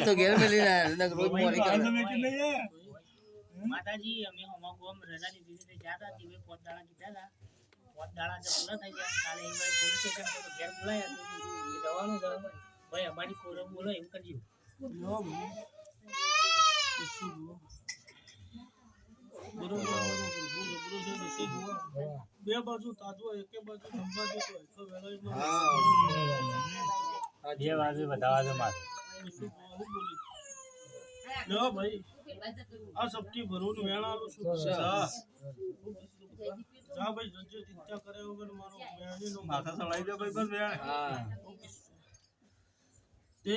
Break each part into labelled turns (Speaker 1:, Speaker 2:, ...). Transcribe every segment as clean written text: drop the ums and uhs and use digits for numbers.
Speaker 1: તો ઘેર મેલી ના રોજ મોરી કરે
Speaker 2: માતાજી અમે હમણાં ગોમ રજા લીધી હતી ગયા હતા તે પોત દાડા કીધા હતા પોત દાડા જે પૂરા થઈ ગયા કાલે એ ભાઈ પોલીસ સ્ટેશન પર ઘેર બોલાયા જવાનું છે ભાઈ અમારી કોરમ બોલો એમ કરજો બે બાજુ તાજો એકે બાજુ સંભાજી તો વેળામાં બે બાજુ બતાવા છે મારે લો ભાઈ આ સપટી ભરવાનું વેણાલું શું જા ભાઈ જજે ચિંતા કરે વગર મારો વેણીનો માથા સળાઈ દે ભાઈ બસ વેણ હા તે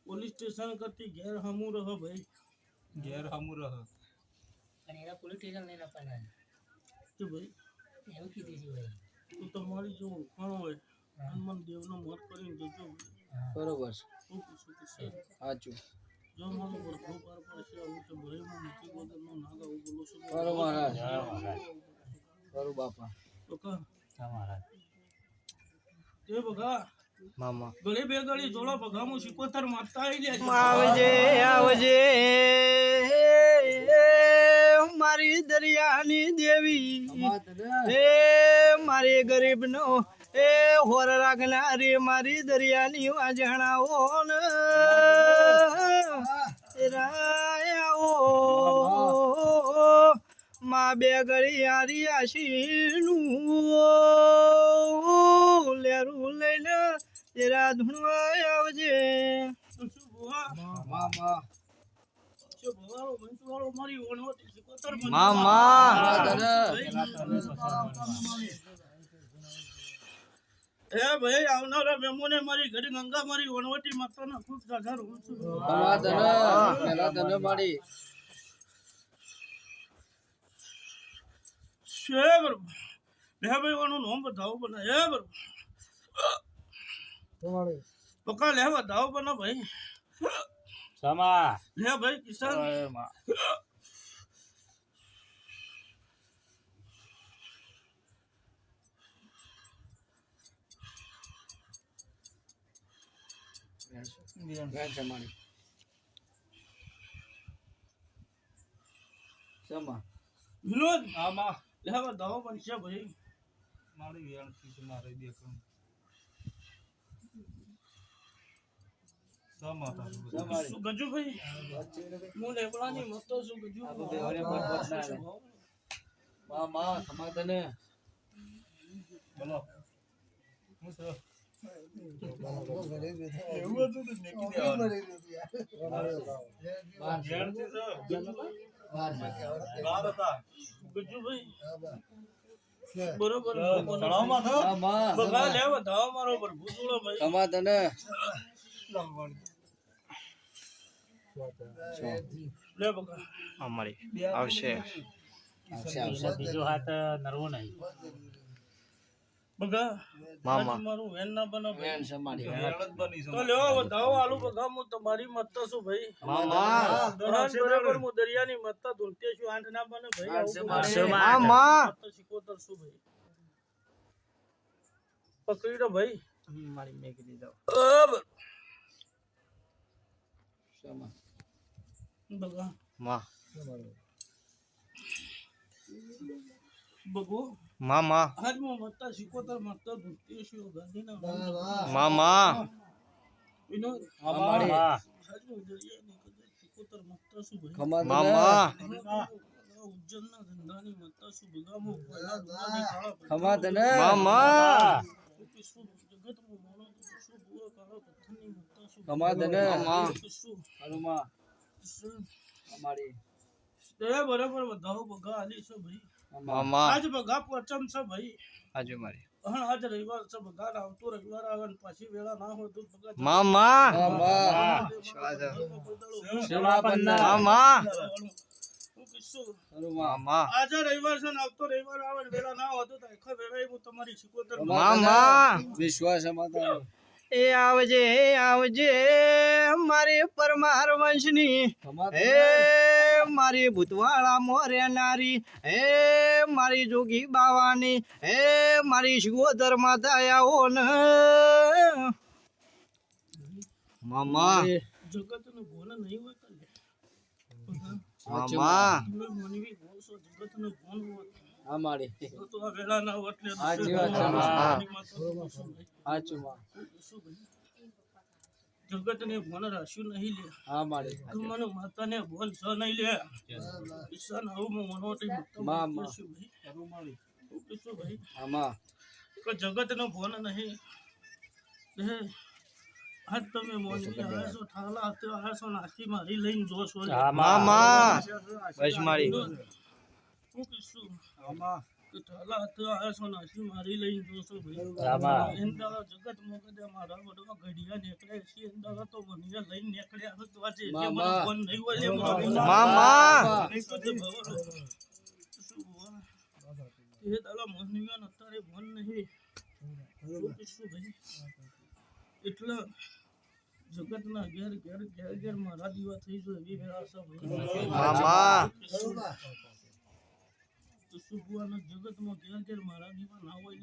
Speaker 2: પોલીસ સ્ટેશન કરતી ઘેર હમુ રહો ભાઈ ઘેર હમુ રહો અને એના પોલીસ સ્ટેશન લઈને આપવાના કે ભાઈ એવું કીધું છે ભાઈ તું તમારી જો કોણ હોય હનુમાન દેવનો મત કરીને જજો
Speaker 1: બરોબર
Speaker 2: છે
Speaker 1: સાચું
Speaker 2: જો મારો પ્રભુ પાર પડશે હું તો ભયમાં મૂકી વગરનો નાગા હું બોલું છું
Speaker 1: બરો મહારાજ બરો બાપા
Speaker 2: તો કા મહારાજ તે બગા
Speaker 1: મામા
Speaker 2: ગળી બે ગળી જોડો બગામું સિકોતર મારતા આવી લે
Speaker 1: આવજે આવજે મારી દરિયાની દેવી હે મારી ગરીબનો એ હોર રાખનારી મારી દરિયાની વાજણાઓ ને રાયાઓ માં બે ગળી હારી આશીનું લેરું લઈને તેરા ધૂણવા આવજે મામા
Speaker 2: એ ભાઈ આવનારા મેમોને મારી ઘડી ગંગા મારી વણવટી માતાના ખૂબ આધાર હું છું ભાઈ વાનું નોમ બતાવો બના હે બરોબર પકા લેવા દાવ બના ભાઈ સમા લે ભાઈ કિશન વિનોદ આમાં લેવા દાવ બનશે ભાઈ મારી વેણ થી મારે દેખું ગજુ ભાઈ હું લેબડાની મસ્તો છું ગજુ
Speaker 1: મામા સમાધાને
Speaker 2: બોલો હું સર એવું હતું તો નેકી દેવાનું ગજુ ભાઈ બરોબર તળાવમાં થો બગા લેવા ધાવ મારો પર ભૂસુળો ભાઈ
Speaker 1: સમાધાને
Speaker 2: લે બગા
Speaker 1: અમારી આવશે
Speaker 2: બીજો હાથ નરવો નહીં બગા
Speaker 1: મામા
Speaker 2: મારું વેન ના બનો
Speaker 1: વેન સમાડી
Speaker 2: તો લ્યો ધાવ આલુ બગા હું તમારી મત છું ભાઈ
Speaker 1: મામા
Speaker 2: બરાબર હું દરિયાની મત ધૂંટે છું આંઠ ના બને ભાઈ
Speaker 1: મામા
Speaker 2: શીખોતર છું ભાઈ પકડી લો ભાઈ
Speaker 1: મારી મેકી દીધો
Speaker 2: બગા
Speaker 1: માં
Speaker 2: બગો
Speaker 1: મામા
Speaker 2: આજ હું મત્તા શીખોતર મત્તા ધૂંટે છું ગાંધીના
Speaker 1: મામા
Speaker 2: વિનોદ
Speaker 1: અમારી
Speaker 2: આજ હું દરિયાની શીખોતર મત્તા છું ભાઈ
Speaker 1: મામા
Speaker 2: ઉજ્જૈનના ધંધાની મત્તા છું બગા હું પહેલા દુનિયાની કાળા
Speaker 1: ખમાતને મામા
Speaker 2: જગતમાં માનો તો શું બુઆ કાળા પથ્થરની મત્તા છું
Speaker 1: ખમાતને મામા
Speaker 2: શું
Speaker 1: હનુમા અમારી
Speaker 2: તે બરાબર વધાવો બગા આલી છે ભાઈ
Speaker 1: મામા
Speaker 2: આજ બગા પચમ છે ભાઈ
Speaker 1: આજુ મારી
Speaker 2: આજ રવિવાર છે બગા આવતો રવિવાર આવે ને પાછી વેળા ના હોય તો બગા
Speaker 1: મામા મામા મામા
Speaker 2: આજે રવિવાર છે ને આવતો રવિવાર આવે ને વેળા ના હોય તો આખા વેળા હું તમારી શીખોતર
Speaker 1: મામા વિશ્વાસ માતા એ આવજે આવજે મારી પરમાર વંશની હે મારી ભૂતવાળા મોરે નારી હે મારી જોગી બાવાની હે મારી શિગોદર માતા આવો ને મામા
Speaker 2: જગતનું ભોન નહીં હોય કલે
Speaker 1: મામા
Speaker 2: તમે મનવી બોલશો જગતનું ભોન હોય
Speaker 3: હા મારે
Speaker 2: તો આ વેળા ના વટલે
Speaker 3: સાચી વાત છે
Speaker 2: જગત ને ભોન રાખ્યું નહીં લે
Speaker 3: હા મારે
Speaker 2: મને માતા ને ભોન છ નહીં લે ઈશાન આવું મનોટી
Speaker 3: માં
Speaker 2: ભાઈ ભાઈ
Speaker 3: આમાં
Speaker 2: કે જગત નો ભોન નહીં હે આજ તમે મોની આસો ઠાલા તો આસો નાખી મારી લઈને જોશો
Speaker 1: મામા બસ મારી
Speaker 2: હું કીશું
Speaker 1: મામા
Speaker 2: કે ઠાલા તો આસો નાખી મારી લઈને જોશો ભાઈ એંદાળા જગત મોકદે મારા વડવા ઘડિયા નીકળે છે એંદાળા તો મને લઈને નીકળ્યા હતો આજે જે મને ફોન નહીં હોય લે
Speaker 1: મામા
Speaker 2: એ દાડા મોનીયા અત્યારે મન નહીં હું કીશું ભાઈ એટલે જગતના ઘેર ઘેર ઘેર ઘેર મારા દીવા થઈ જાય એવી વેળા છે
Speaker 1: મામા
Speaker 2: તો સુભુઆના જગતમાં ઘેર ઘેર મારા દીવા ના હોય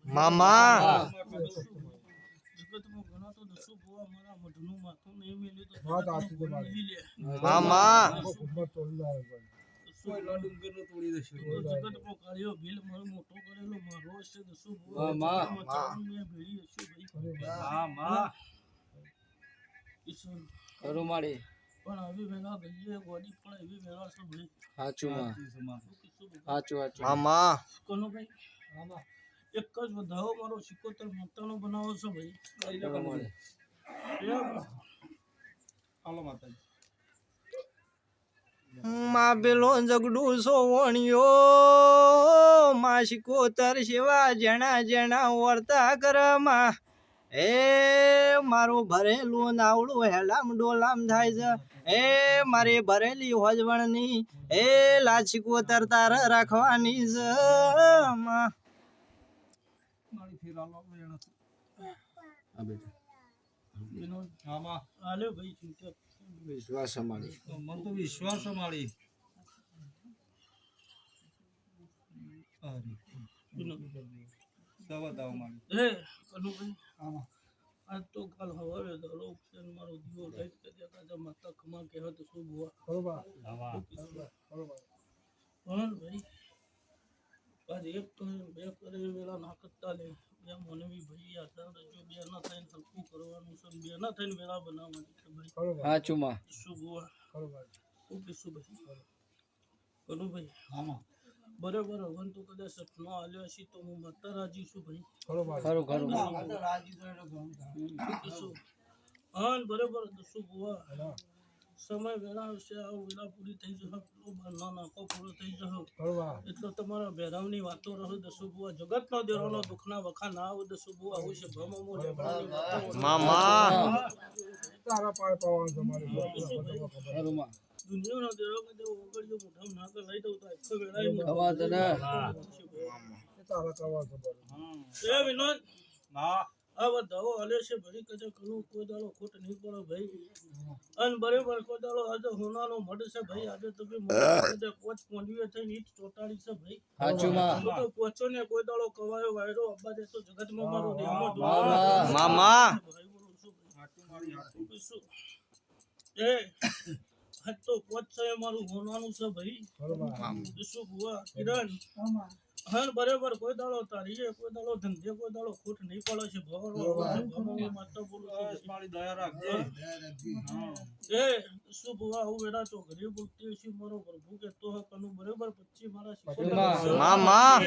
Speaker 1: મામા
Speaker 2: જગતમાં ઘણા તો દસું ભુવા મારા મઢનું માથું નહીં મેલ્યું તો
Speaker 1: મામા
Speaker 2: જગતમાં કાર્યો ભીલ મારો મોટો કરેલો મારો છે દસું ભુવા ભેળી હશે ભાઈ
Speaker 3: કરું મારે
Speaker 2: પણ આવી વેલા ગઈએ ગોડી પણ એવી વેલા છે ભાઈ
Speaker 3: સાચું સાચું
Speaker 1: મામા
Speaker 2: કોનો ભાઈ એક જ વધાવો મારો 77 મોટાનો બનાવો છો ભાઈ હાલો માતાજી
Speaker 1: માં પેલો જગડું સોવણિયો માં 77 સેવા જણા જણા વર્તા કરમાં એ મારું ભરેલું નાવડું હેલામ ડોલામ થાય છે એ મારી ભરેલી હોજવણની એ લાજ 77 તાર રાખવાની છે માં
Speaker 3: વિશ્વાસ અમારી
Speaker 2: મને તો વિશ્વાસ અમારી આજ તો કાલ હવારે દાડો ઉપસેન મારો દીવો લાઈટ કરી કાજા માતા ખમા કે હતો શું ભુવા પણ ભાઈ આજ એક તો બે કરે વેલા ના કરતા લે બે મોનવી ભાઈ આધાર જો બે ના થઈને હલકું કરવાનું છે બે ના થઈને વેલા બનાવવાની છે ભાઈ
Speaker 3: સાચું માં
Speaker 2: શું ભુવા શું કીશું ભાઈ કરું ભાઈ બરાબર હવન તો કદાચ સપનો આલ્યો હશે તો હું માતા રાજી છું ભાઈ
Speaker 3: ખરું
Speaker 2: હા બરાબર દસું ભુવા સમય વેળા આવશે આ વેળા પૂરી થઈ જશે ના નાકો પૂરો થઈ જશે એટલે તમારા ભેરાવની વાતો રહો દસું ભુવા જગતનો દેરોનો દુઃખના વખા ના આવે દસું ભુવા આવું છે ભમો
Speaker 1: મામા
Speaker 2: દુનિયાનો દેરો કદે ઓગળ્યો મોઢા નાક લઈ દઉં તો આખો વેળા એ વિનોદ આ બધાઓ હાલે છે ભરી કદે કરું કોઈ દાડો ખોટ નહીં પડે ભાઈ અને બરાબર કોઈ દાડો આજે હોનાનો મઢ છે ભાઈ આજે તમે કદે પોચ પોંડીએ થઈને ઈટ ચોટાડી છે ભાઈ તો પોચો ને કોઈ દાડો કવાયો વાયરો અબ્બા દે તો જગતમાં મારો દેહમાં
Speaker 1: મામા
Speaker 2: ભાઈ બોલું છું એ આજ તો પોચ છે મારું હોનાનું છે ભાઈ શું ભુવા કિરણ હા બરાબર કોઈ દાડો તારીએ કોઈ દાડો ધંધે કોઈ દાડો ખોટ નહીં પડે છે માતા બોલું મારી દયા રાખજે એ શું ભુવા હું વેડા તો ઘરે બોલતી છું મારો પ્રભુ કહેતો હે કનું બરાબર 25 મારા
Speaker 1: મામા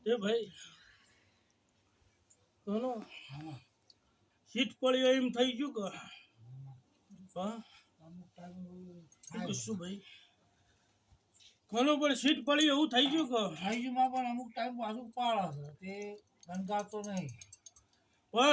Speaker 2: એ ભાઈ કોનો સીટ પડી એમ થઈ ગયું કે હા શું ભાઈ કોનો પણ સીટ પડી એવું થઈ ગયું કે
Speaker 4: હાઈજીમાં પણ અમુક ટાઈમ પાછું પાડે છે તે ગંગાતો નહીં